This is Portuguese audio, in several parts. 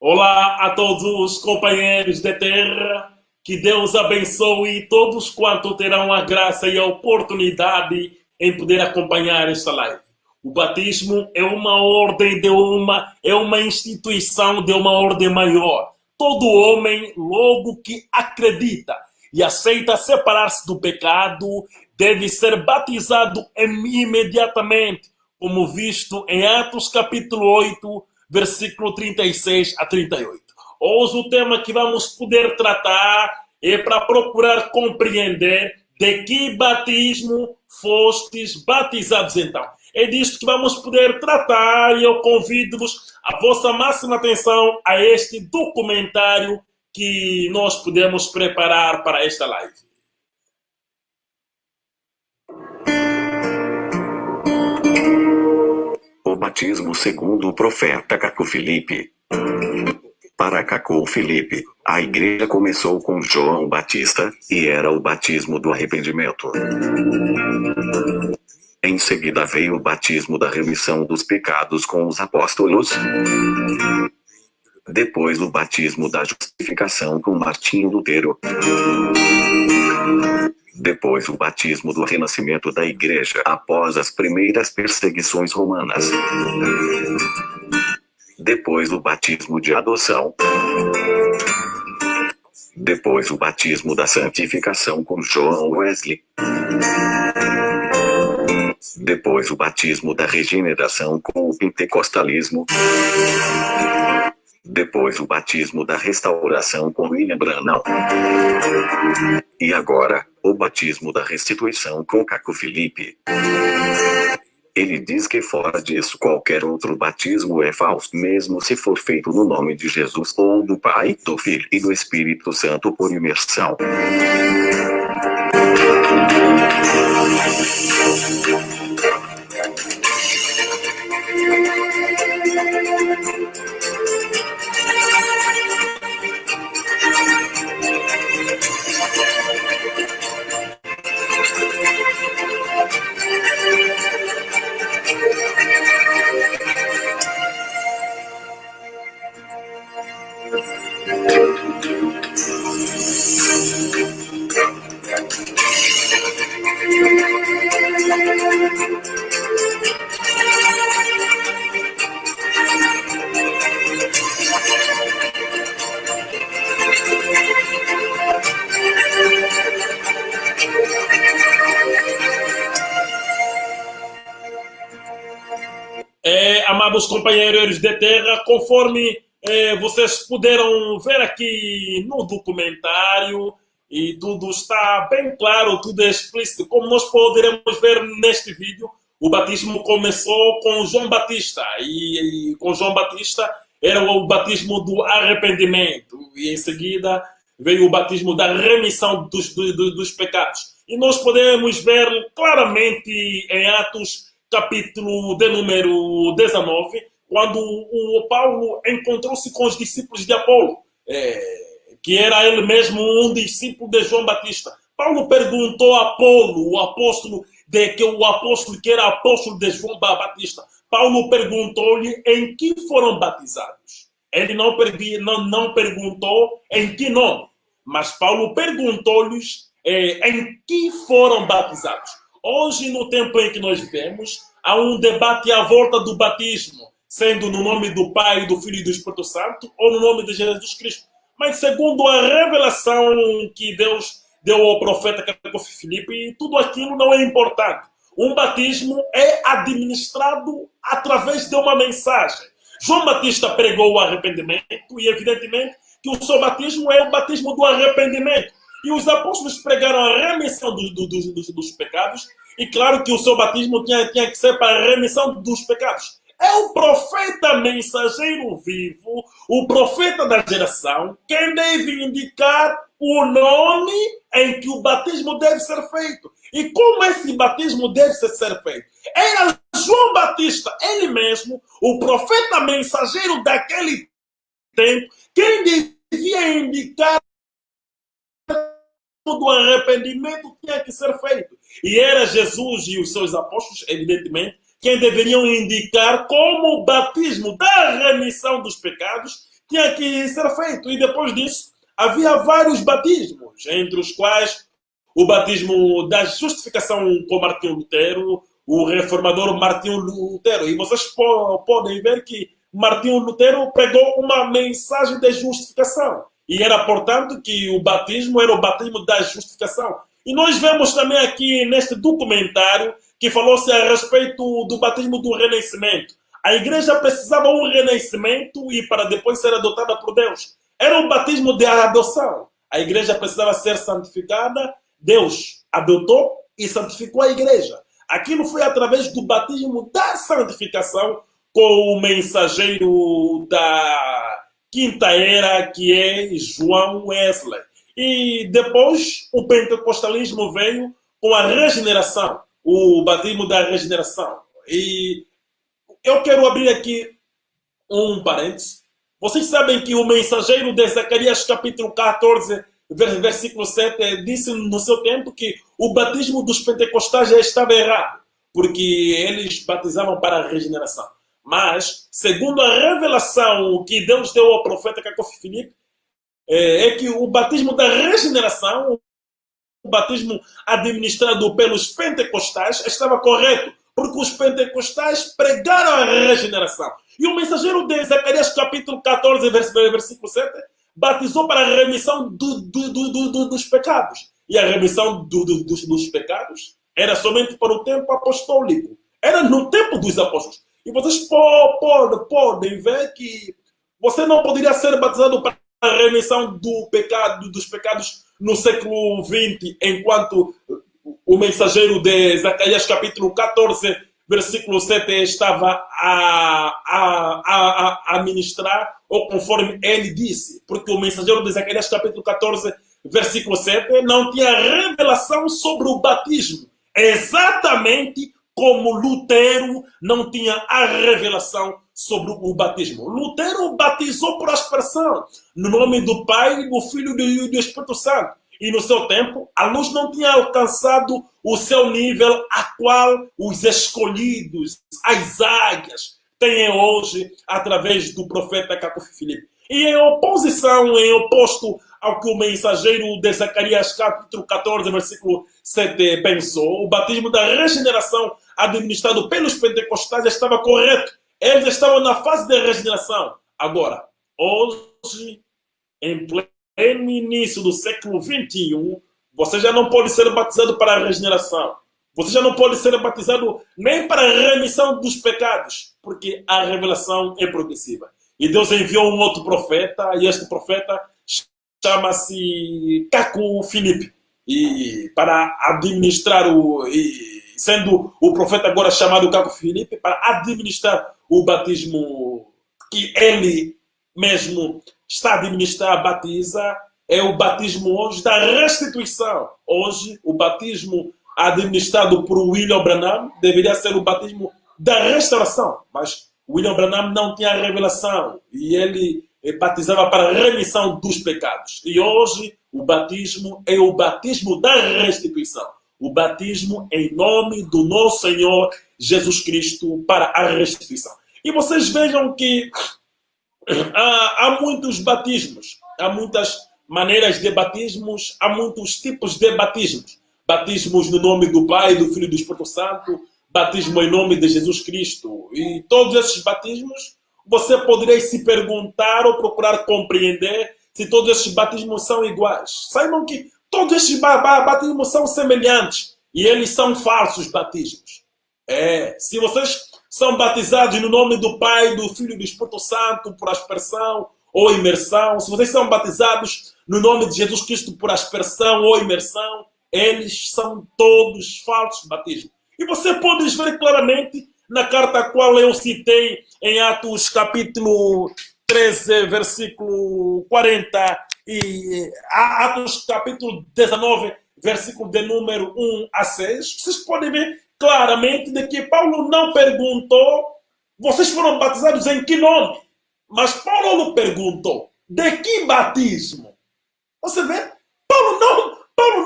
Olá a todos os companheiros da terra, que Deus abençoe todos quanto terão a graça e a oportunidade em poder acompanhar esta live. O batismo é uma ordem é uma instituição de uma ordem maior. Todo homem, logo que acredita e aceita separar-se do pecado, deve ser batizado imediatamente, como visto em Atos capítulo 8, versículo 36 a 38. Hoje o tema que vamos poder tratar é para procurar compreender de que batismo fostes batizados então. É disto que vamos poder tratar e eu convido-vos a vossa máxima atenção a este documentário que nós podemos preparar para esta live. O batismo segundo o profeta Caco Filipe. Para Caco Filipe, a igreja começou com João Batista, e era o batismo do arrependimento. Em seguida veio o batismo da remissão dos pecados com os apóstolos. Depois o batismo da justificação com Martinho Lutero. Depois o batismo do renascimento da igreja após as primeiras perseguições romanas. Depois o batismo de adoção. Depois o batismo da santificação com João Wesley. Depois o batismo da regeneração com o pentecostalismo. Depois o batismo da restauração com William Branham. E agora, o batismo da restituição com Caco Filipe. Ele diz que fora disso qualquer outro batismo é falso, mesmo se for feito no nome de Jesus ou do Pai, do Filho e do Espírito Santo por imersão. Amados companheiros de terra, conforme vocês puderam ver aqui no documentário, e tudo está bem claro, tudo é explícito, como nós poderemos ver neste vídeo, o batismo começou com João Batista, e com João Batista era o batismo do arrependimento, e em seguida veio o batismo da remissão dos pecados. E nós podemos ver claramente em Atos capítulo de número 19, quando o Paulo encontrou-se com os discípulos de Apolo, que era ele mesmo um discípulo de João Batista. Paulo perguntou a Apolo, o apóstolo que era apóstolo de João Batista. Paulo perguntou-lhe em que foram batizados. Ele não perguntou em que nome, mas Paulo perguntou-lhes em que foram batizados. Hoje, no tempo em que nós vivemos, há um debate à volta do batismo, sendo no nome do Pai, do Filho e do Espírito Santo, ou no nome de Jesus Cristo. Mas segundo a revelação que Deus deu ao profeta Caco Filipe, tudo aquilo não é importante. Um batismo é administrado através de uma mensagem. João Batista pregou o arrependimento e, evidentemente, que o seu batismo é o batismo do arrependimento. E os apóstolos pregaram a remissão dos pecados. E claro que o seu batismo tinha que ser para a remissão dos pecados. É o profeta mensageiro vivo, o profeta da geração, quem deve indicar o nome em que o batismo deve ser feito. E como esse batismo deve ser feito. Era João Batista, ele mesmo, o profeta mensageiro daquele tempo, quem devia indicar do arrependimento tinha que ser feito. E era Jesus e os seus apóstolos, evidentemente, quem deveriam indicar como o batismo da remissão dos pecados tinha que ser feito. E depois disso, havia vários batismos, entre os quais o batismo da justificação com Martinho Lutero, o reformador Martinho Lutero. E vocês podem ver que Martinho Lutero pregou uma mensagem de justificação. E era, portanto, que o batismo era o batismo da justificação. E nós vemos também aqui neste documentário que falou-se a respeito do batismo do renascimento. A igreja precisava de um renascimento e para depois ser adotada por Deus. Era um batismo de adoção. A igreja precisava ser santificada, Deus adotou e santificou a igreja. Aquilo foi através do batismo da santificação com o mensageiro da quinta era, que é João Wesley. E depois o pentecostalismo veio com a regeneração, o batismo da regeneração. E eu quero abrir aqui um parênteses. Vocês sabem que o mensageiro de Zacarias capítulo 14, versículo 7, disse no seu tempo que o batismo dos pentecostais já estava errado, porque eles batizavam para a regeneração. Mas, segundo a revelação que Deus deu ao profeta Caco Filipe, é que o batismo da regeneração, o batismo administrado pelos pentecostais, estava correto, porque os pentecostais pregaram a regeneração. E o mensageiro de Zacarias capítulo 14, versículo 7, batizou para a remissão dos pecados. E a remissão dos pecados era somente para o tempo apostólico. Era no tempo dos apóstolos. E vocês podem ver que você não poderia ser batizado para a remissão dos pecados no século XX, enquanto o mensageiro de Zacarias capítulo 14, versículo 7, estava a ministrar, ou conforme ele disse, porque o mensageiro de Zacarias capítulo 14, versículo 7, não tinha revelação sobre o batismo, exatamente como Lutero não tinha a revelação sobre o batismo. Lutero batizou por aspersão, no nome do Pai, do Filho e do Espírito Santo. E no seu tempo, a luz não tinha alcançado o seu nível a qual os escolhidos, as águias, têm hoje através do profeta Caco Filipe. E em oposição, em oposto ao que o mensageiro de Zacarias capítulo 14, versículo 7 pensou, o batismo da regeneração administrado pelos pentecostais estava correto. Eles estavam na fase de regeneração. Agora, hoje, em pleno início do século XXI, você já não pode ser batizado para a regeneração. Você já não pode ser batizado nem para a remissão dos pecados, porque a revelação é progressiva. E Deus enviou um outro profeta, e este profeta chama-se Caco Filipe. E para administrar sendo o profeta agora chamado Caco Filipe, para administrar o batismo que ele mesmo está a administrar, batiza, é o batismo hoje da restituição. Hoje, o batismo administrado por William Branham deveria ser o batismo da restauração, mas William Branham não tinha a revelação e ele batizava para a remissão dos pecados. E hoje, o batismo é o batismo da restituição. O batismo em nome do nosso Senhor Jesus Cristo para a restituição. E vocês vejam que há muitos batismos, há muitas maneiras de batismos, há muitos tipos de batismos. Batismos no nome do Pai, do Filho e do Espírito Santo, batismo em nome de Jesus Cristo. E todos esses batismos, você poderia se perguntar ou procurar compreender se todos esses batismos são iguais. Saibam que todos esses batismos são semelhantes e eles são falsos batismos. Se vocês são batizados no nome do Pai, do Filho e do Espírito Santo por aspersão ou imersão, se vocês são batizados no nome de Jesus Cristo por aspersão ou imersão, eles são todos falsos batismos. E você pode ver claramente na carta a qual eu citei em Atos capítulo 13, versículo 40 e Atos capítulo 19, versículo de número 1 a 6. Vocês podem ver claramente de que Paulo não perguntou, vocês foram batizados em que nome? Mas Paulo não perguntou, de que batismo? Você vê? Paulo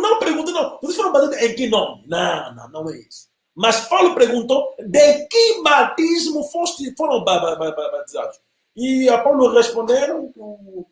não perguntou, não, vocês foram batizados em que nome? Não é isso. Mas Paulo perguntou, de que batismo foram batizados? E a Paulo responderam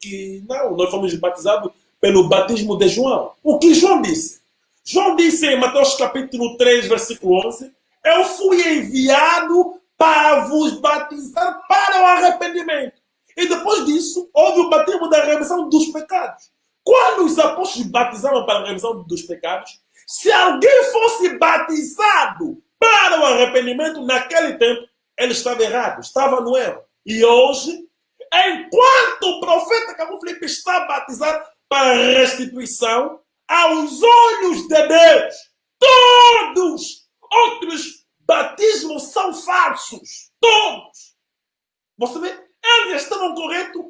que não, nós fomos batizados pelo batismo de João. O que João disse? João disse em Mateus capítulo 3, versículo 11, eu fui enviado para vos batizar para o arrependimento. E depois disso, houve o batismo da remissão dos pecados. Quando os apóstolos batizavam para a remissão dos pecados, se alguém fosse batizado para o arrependimento naquele tempo, ele estava errado, estava no erro. E hoje, enquanto o profeta Caco Filipe está batizado para a restituição, aos olhos de Deus, todos outros batismos são falsos. Todos. Você vê? Eles estavam corretos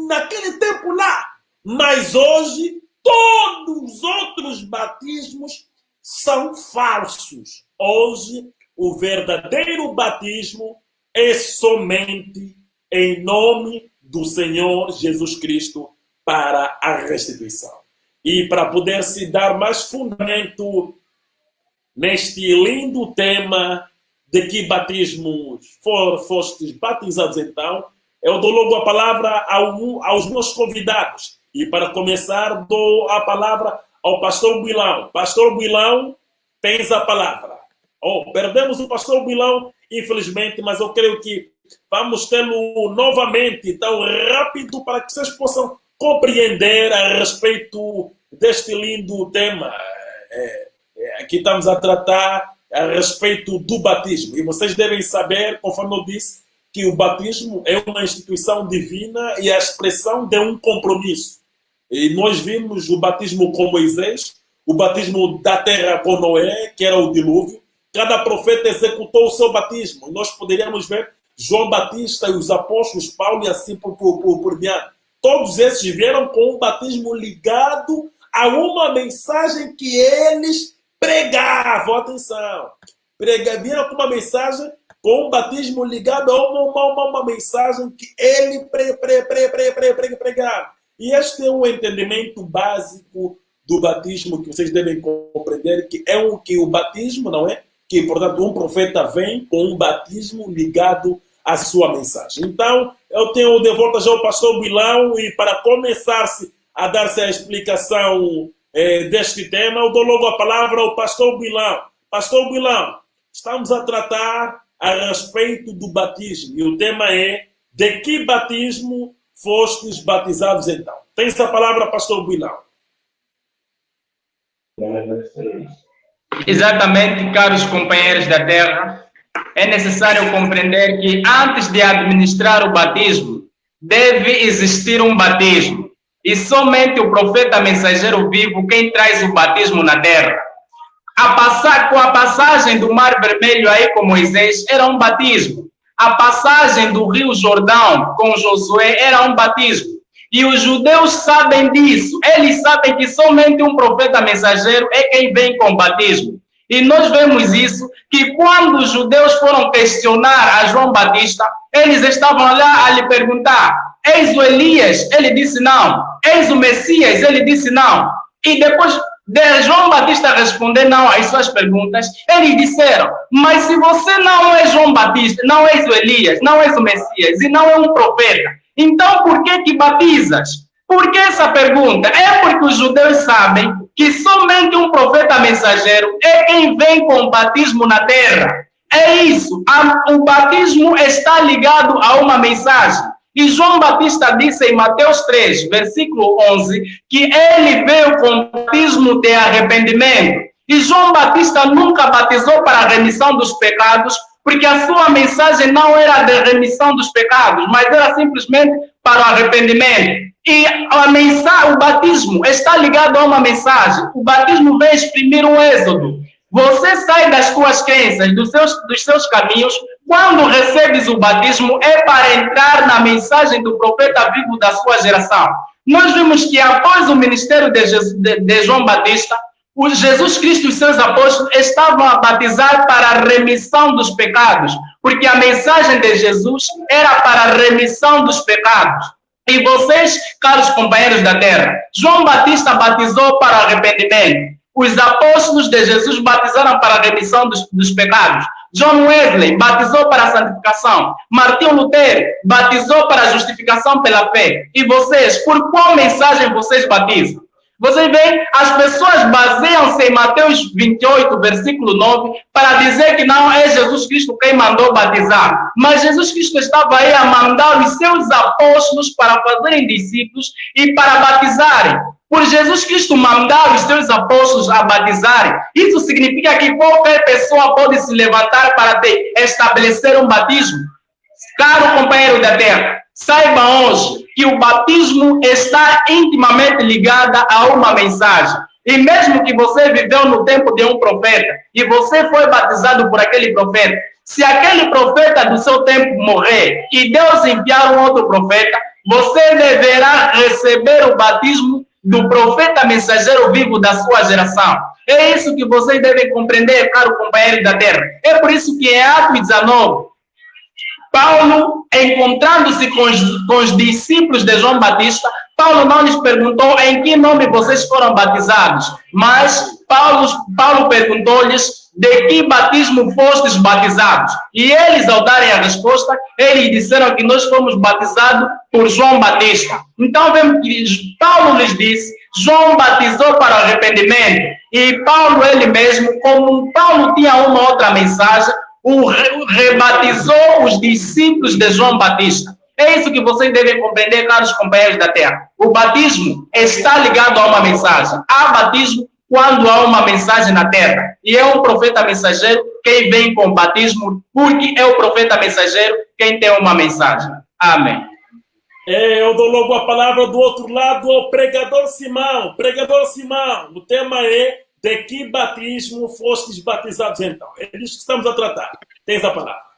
naquele tempo lá. Mas hoje, todos os outros batismos são falsos. Hoje, o verdadeiro batismo é somente em nome do Senhor Jesus Cristo para a restituição. E para poder se dar mais fundamento neste lindo tema de que batismos fostes batizados então, eu dou logo a palavra aos meus convidados. E para começar, dou a palavra ao pastor Builão. Pastor Builão, tens a palavra. Perdemos o pastor Builão, infelizmente, mas eu creio que vamos tê-lo novamente tão rápido para que vocês possam compreender a respeito deste lindo tema. Aqui estamos a tratar a respeito do batismo. E vocês devem saber, conforme eu disse, que o batismo é uma instituição divina e a expressão de um compromisso. E nós vimos o batismo com Moisés, o batismo da terra com Noé, que era o dilúvio. Cada profeta executou o seu batismo. E nós poderíamos ver João Batista e os apóstolos, Paulo e assim por diante. Todos esses vieram com um batismo ligado a uma mensagem que eles pregavam. Atenção! Vieram com uma mensagem, com um batismo ligado a uma mensagem que ele pregava. E este é o entendimento básico do batismo que vocês devem compreender, que é o batismo, não é? Que, portanto, um profeta vem com um batismo ligado à sua mensagem. Então, eu tenho de volta já o pastor Builão e para começar-se a dar-se a explicação deste tema, eu dou logo a palavra ao pastor Builão. Pastor Builão, estamos a tratar a respeito do batismo e o tema é: de que batismo fostes batizados então? Tem essa palavra, pastor Builão. Exatamente, caros companheiros da terra, é necessário compreender que antes de administrar o batismo, deve existir um batismo. E somente o profeta mensageiro vivo quem traz o batismo na terra. Com a passagem do Mar Vermelho aí com Moisés era um batismo. A passagem do Rio Jordão com Josué era um batismo. E os judeus sabem disso. Eles sabem que somente um profeta mensageiro é quem vem com batismo. E nós vemos isso, que quando os judeus foram questionar a João Batista, eles estavam lá a lhe perguntar: eis o Elias? Ele disse não. Eis o Messias? Ele disse não. E depois de João Batista responder não às suas perguntas, eles disseram: mas se você não é João Batista, não és o Elias, não és o Messias e não é um profeta, então por que batizas? Por que essa pergunta? É porque os judeus sabem que somente um profeta mensageiro é quem vem com o batismo na terra. É isso. O batismo está ligado a uma mensagem. E João Batista disse em Mateus 3, versículo 11, que ele veio com o batismo de arrependimento. E João Batista nunca batizou para a remissão dos pecados, porque a sua mensagem não era de remissão dos pecados, mas era simplesmente para o arrependimento. E o batismo está ligado a uma mensagem. O batismo vem exprimir um êxodo. Você sai das tuas crenças, dos seus caminhos. Quando recebes o batismo, é para entrar na mensagem do profeta vivo da sua geração. Nós vimos que após o ministério de João Batista, o Jesus Cristo e seus apóstolos estavam a batizar para a remissão dos pecados, porque a mensagem de Jesus era para a remissão dos pecados. E vocês, caros companheiros da terra, João Batista batizou para arrependimento. Os apóstolos de Jesus batizaram para a remissão dos pecados. John Wesley batizou para a santificação. Martinho Lutero batizou para a justificação pela fé. E vocês, por qual mensagem vocês batizam? Vocês veem, as pessoas baseiam-se em Mateus 28, versículo 9, para dizer que não é Jesus Cristo quem mandou batizar. Mas Jesus Cristo estava aí a mandar os seus apóstolos para fazerem discípulos e para batizarem. Por Jesus Cristo mandar os seus apóstolos a batizarem, isso significa que qualquer pessoa pode se levantar para estabelecer um batismo. Caro companheiro da terra, saiba hoje que o batismo está intimamente ligado a uma mensagem. E mesmo que você viveu no tempo de um profeta e você foi batizado por aquele profeta, se aquele profeta do seu tempo morrer e Deus enviar um outro profeta, você deverá receber o batismo do profeta mensageiro vivo da sua geração. É isso que vocês devem compreender, caro companheiro da terra. É por isso que em Atos 19, Paulo, encontrando-se com os discípulos de João Batista, Paulo não lhes perguntou em que nome vocês foram batizados, mas Paulo perguntou-lhes de que batismo fostes batizados. E eles, ao darem a resposta, eles disseram que nós fomos batizados por João Batista. Então, vemos que Paulo lhes disse, João batizou para o arrependimento. E Paulo, ele mesmo, como Paulo tinha uma outra mensagem, rebatizou os discípulos de João Batista. É isso que vocês devem compreender, caros companheiros da terra. O batismo está ligado a uma mensagem. Há batismo quando há uma mensagem na terra. E é um profeta mensageiro quem vem com o batismo, porque é o profeta mensageiro quem tem uma mensagem. Amém. Eu dou logo a palavra do outro lado ao pregador Simão. Pregador Simão, o tema é: de que batismo fostes batizados então? É disso que estamos a tratar. Tens a palavra.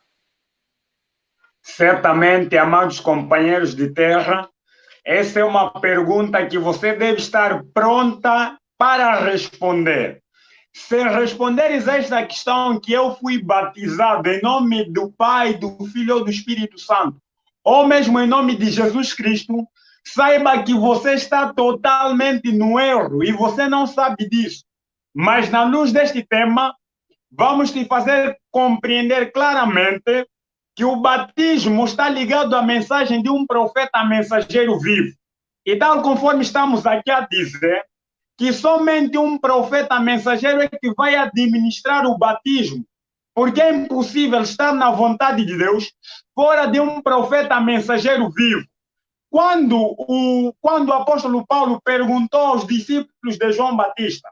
Certamente, amados companheiros de terra, essa é uma pergunta que você deve estar pronta para responder. Se responderes esta questão que eu fui batizado em nome do Pai, do Filho e do Espírito Santo, ou mesmo em nome de Jesus Cristo, saiba que você está totalmente no erro e você não sabe disso. Mas na luz deste tema, vamos te fazer compreender claramente que o batismo está ligado à mensagem de um profeta mensageiro vivo. E tal conforme estamos aqui a dizer, que somente um profeta mensageiro é que vai administrar o batismo, porque é impossível estar na vontade de Deus fora de um profeta mensageiro vivo. Quando o apóstolo Paulo perguntou aos discípulos de João Batista,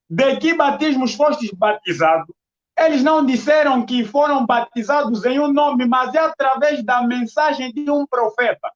de que batismos fostes batizados? Eles não disseram que foram batizados em um nome, mas é através da mensagem de um profeta.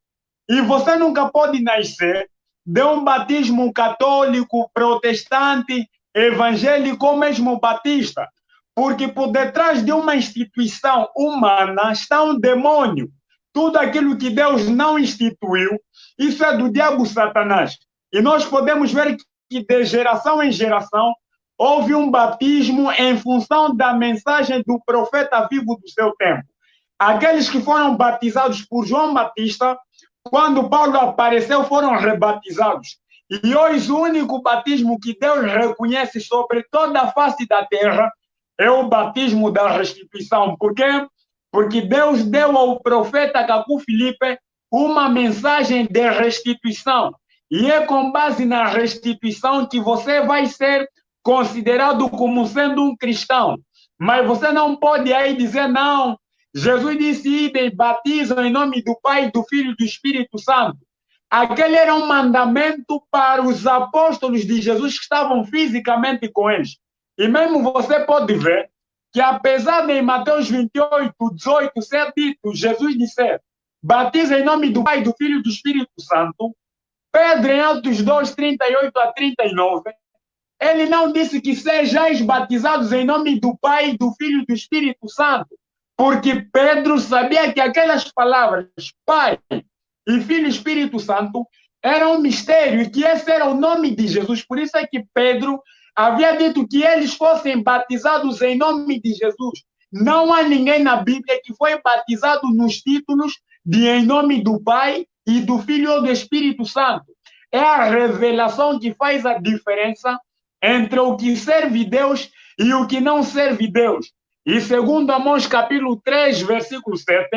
E você nunca pode nascer de um batismo católico, protestante, evangélico ou mesmo batista, porque por detrás de uma instituição humana está um demônio. Tudo aquilo que Deus não instituiu, isso é do diabo Satanás. E nós podemos ver que de geração em geração houve um batismo em função da mensagem do profeta vivo do seu tempo. Aqueles que foram batizados por João Batista, quando Paulo apareceu, foram rebatizados. E hoje o único batismo que Deus reconhece sobre toda a face da terra é o batismo da restituição. Por quê? Porque Deus deu ao profeta Cacu Filipe uma mensagem de restituição. E é com base na restituição que você vai ser considerado como sendo um cristão. Mas você não pode aí dizer, não, Jesus disse, idem, batizam em nome do Pai, do Filho e do Espírito Santo. Aquele era um mandamento para os apóstolos de Jesus que estavam fisicamente com eles. E mesmo você pode ver que apesar de em Mateus 28, 18 ser dito, Jesus disse, batiza em nome do Pai, do Filho e do Espírito Santo, Pedro em Atos 2, 38 a 39, ele não disse que sejais batizados em nome do Pai, do Filho e do Espírito Santo, porque Pedro sabia que aquelas palavras, Pai e Filho e Espírito Santo, eram um mistério e que esse era o nome de Jesus. Por isso é que Pedro havia dito que eles fossem batizados em nome de Jesus. Não há ninguém na Bíblia que foi batizado nos títulos de em nome do Pai e do Filho e do Espírito Santo. É a revelação que faz a diferença entre o que serve Deus e o que não serve Deus. E segundo Amós capítulo 3, versículo 7,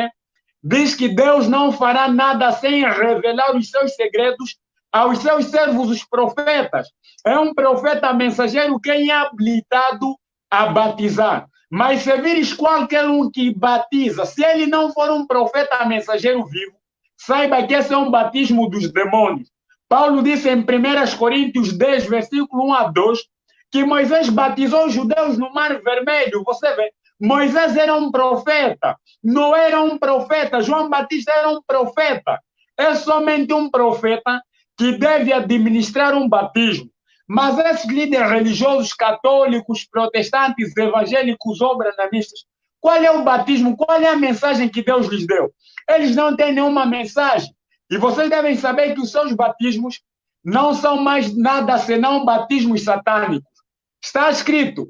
diz que Deus não fará nada sem revelar os seus segredos aos seus servos, os profetas. É um profeta mensageiro quem é habilitado a batizar. Mas se vires qualquer um que batiza, se ele não for um profeta mensageiro vivo, saiba que esse é um batismo dos demônios. Paulo disse em 1 Coríntios 10, versículo 1 a 2, que Moisés batizou os judeus no Mar Vermelho. Você vê, Moisés era um profeta, Noé era um profeta, João Batista era um profeta. É somente um profeta que deve administrar um batismo. Mas esses líderes religiosos católicos, protestantes, evangélicos, obranamistas, qual é o batismo? Qual é a mensagem que Deus lhes deu? Eles não têm nenhuma mensagem. E vocês devem saber que os seus batismos não são mais nada senão batismos satânicos. Está escrito: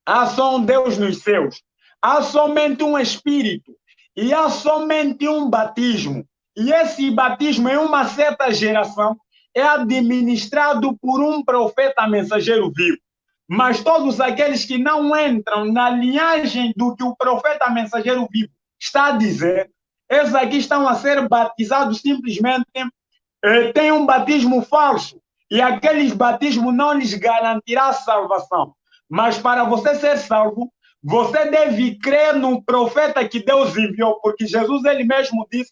há só um Deus nos céus, há somente um Espírito e há somente um batismo. E esse batismo, em uma certa geração, é administrado por um profeta mensageiro vivo. Mas todos aqueles que não entram na linhagem do que o profeta mensageiro vivo está a dizer, esses aqui estão a ser batizados simplesmente, têm um batismo falso. E aqueles batismos não lhes garantirá salvação. Mas para você ser salvo, você deve crer no profeta que Deus enviou, porque Jesus ele mesmo disse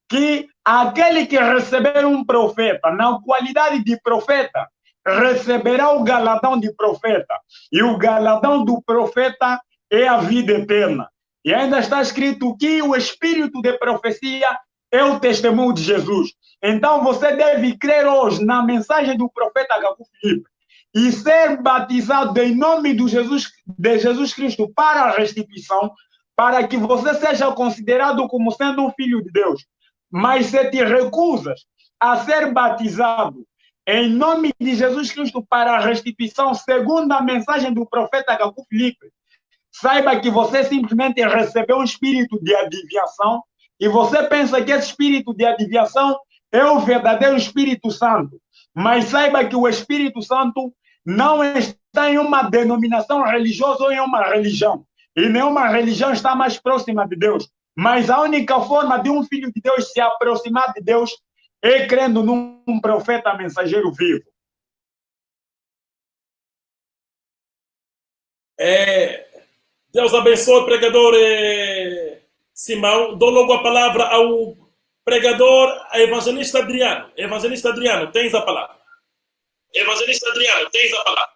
que aquele que receber um profeta na qualidade de profeta receberá o galardão de profeta. E o galardão do profeta é a vida eterna. E ainda está escrito que o espírito de profecia é o testemunho de Jesus. Então você deve crer hoje na mensagem do profeta Cacu Filipe e ser batizado em nome de Jesus Cristo para a restituição, para que você seja considerado como sendo um filho de Deus. Mas se te recusas a ser batizado em nome de Jesus Cristo para a restituição, segundo a mensagem do profeta Cacu Filipe, saiba que você simplesmente recebeu um espírito de adivinhação e você pensa que esse espírito de adivinhação é o verdadeiro Espírito Santo. Mas saiba que o Espírito Santo não está em uma denominação religiosa ou em uma religião. E nenhuma religião está mais próxima de Deus. Mas a única forma de um filho de Deus se aproximar de Deus é crendo num profeta mensageiro vivo. Deus abençoe o pregador Simão. Dou logo a palavra ao pregador, evangelista Adriano. Evangelista Adriano, tens a palavra. Evangelista Adriano, tens a palavra.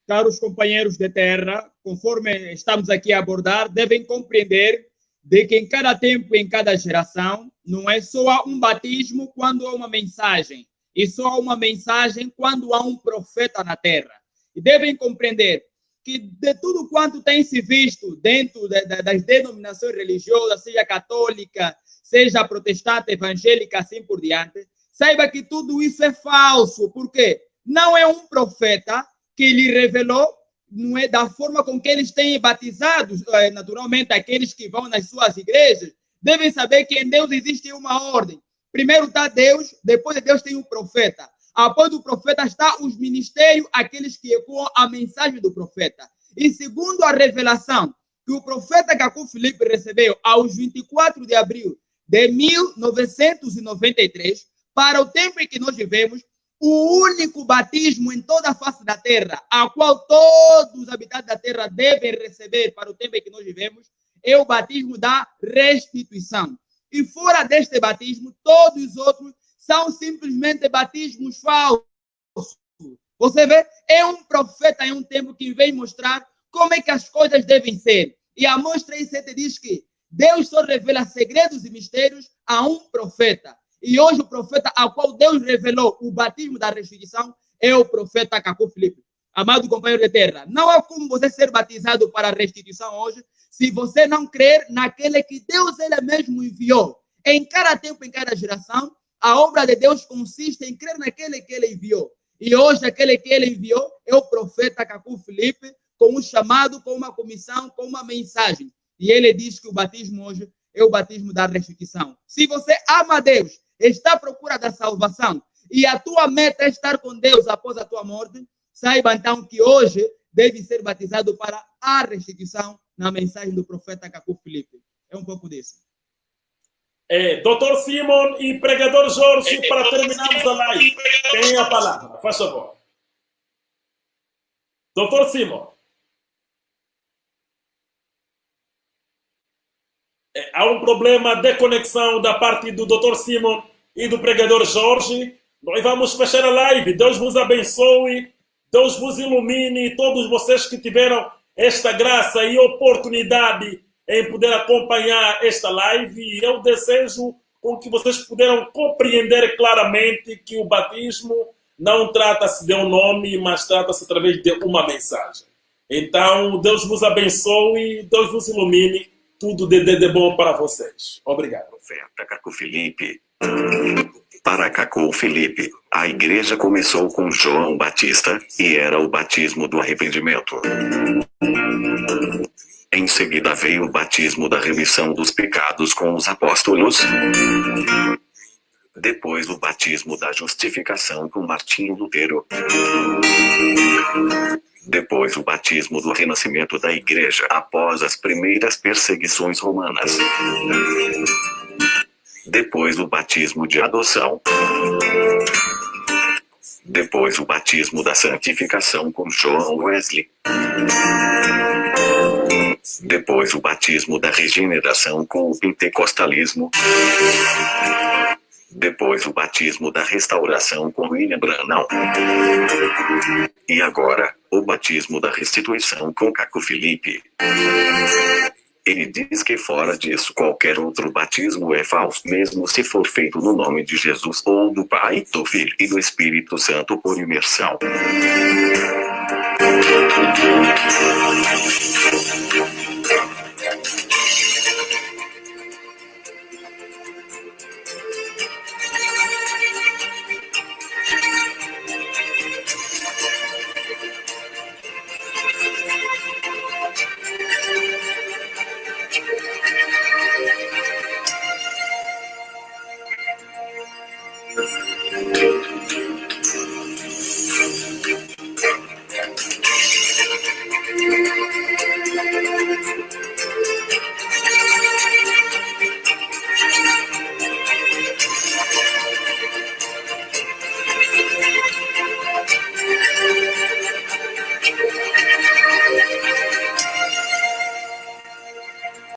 Caros companheiros de terra, conforme estamos aqui a abordar, devem compreender de que em cada tempo, em cada geração, não é só um batismo quando há uma mensagem, e só há uma mensagem quando há um profeta na terra. E devem compreender que de tudo quanto tem se visto dentro das denominações religiosas, seja católica, seja protestante, evangélica, assim por diante, saiba que tudo isso é falso. Por quê? Não é um profeta que lhe revelou, não é da forma com que eles têm batizados, naturalmente, aqueles que vão nas suas igrejas, devem saber que em Deus existe uma ordem. Primeiro está Deus, depois de Deus tem o profeta. Após o profeta está os ministérios, aqueles que ecoam a mensagem do profeta. E segundo a revelação que o profeta Cacu Filipe recebeu aos 24 de abril de 1993, para o tempo em que nós vivemos, o único batismo em toda a face da terra, a qual todos os habitantes da terra devem receber para o tempo em que nós vivemos, é o batismo da restituição. E fora deste batismo, todos os outros são simplesmente batismos falsos. Você vê, é um profeta em um tempo que vem mostrar como é que as coisas devem ser. E Amós 3,7 diz que Deus só revela segredos e mistérios a um profeta. E hoje o profeta a qual Deus revelou o batismo da restituição é o profeta Cacu Filipe. Amado companheiro de terra, não há como você ser batizado para a restituição hoje se você não crer naquele que Deus ele mesmo enviou. Em cada tempo, em cada geração, a obra de Deus consiste em crer naquele que ele enviou. E hoje aquele que ele enviou é o profeta Cacu Filipe, com um chamado, com uma comissão, com uma mensagem. E ele diz que o batismo hoje é o batismo da restituição. Se você ama Deus, está à procura da salvação e a tua meta é estar com Deus após a tua morte, saiba então que hoje deve ser batizado para a restituição na mensagem do profeta Cacu Filipe. É um pouco disso. Dr. Simon e pregador Jorge, para terminarmos a live, tem a palavra, faz favor. Dr. Simon. Há um problema de conexão da parte do Dr. Simon e do pregador Jorge. Nós vamos fechar a live. Deus vos abençoe, Deus vos ilumine, todos vocês que tiveram esta graça e oportunidade em poder acompanhar esta live. Eu desejo com que vocês puderam compreender claramente que o batismo não trata-se de um nome, mas trata-se através de uma mensagem. Então, Deus vos abençoe, Deus vos ilumine, tudo de bom para vocês. Obrigado. Profeta Cacu Filipe. Para Cacu Filipe, a igreja começou com João Batista, e era o batismo do arrependimento. Em seguida veio o batismo da remissão dos pecados com os apóstolos. Depois o batismo da justificação com Martinho Lutero. Depois o batismo do renascimento da igreja após as primeiras perseguições romanas. Depois o batismo de adoção. Depois o batismo da santificação com João Wesley. Depois o batismo da regeneração com o pentecostalismo. Depois o batismo da restauração com William Branham. E agora, o batismo da restituição com Cacu Filipe. Ele diz que fora disso qualquer outro batismo é falso, mesmo se for feito no nome de Jesus ou do Pai, do Filho e do Espírito Santo por imersão.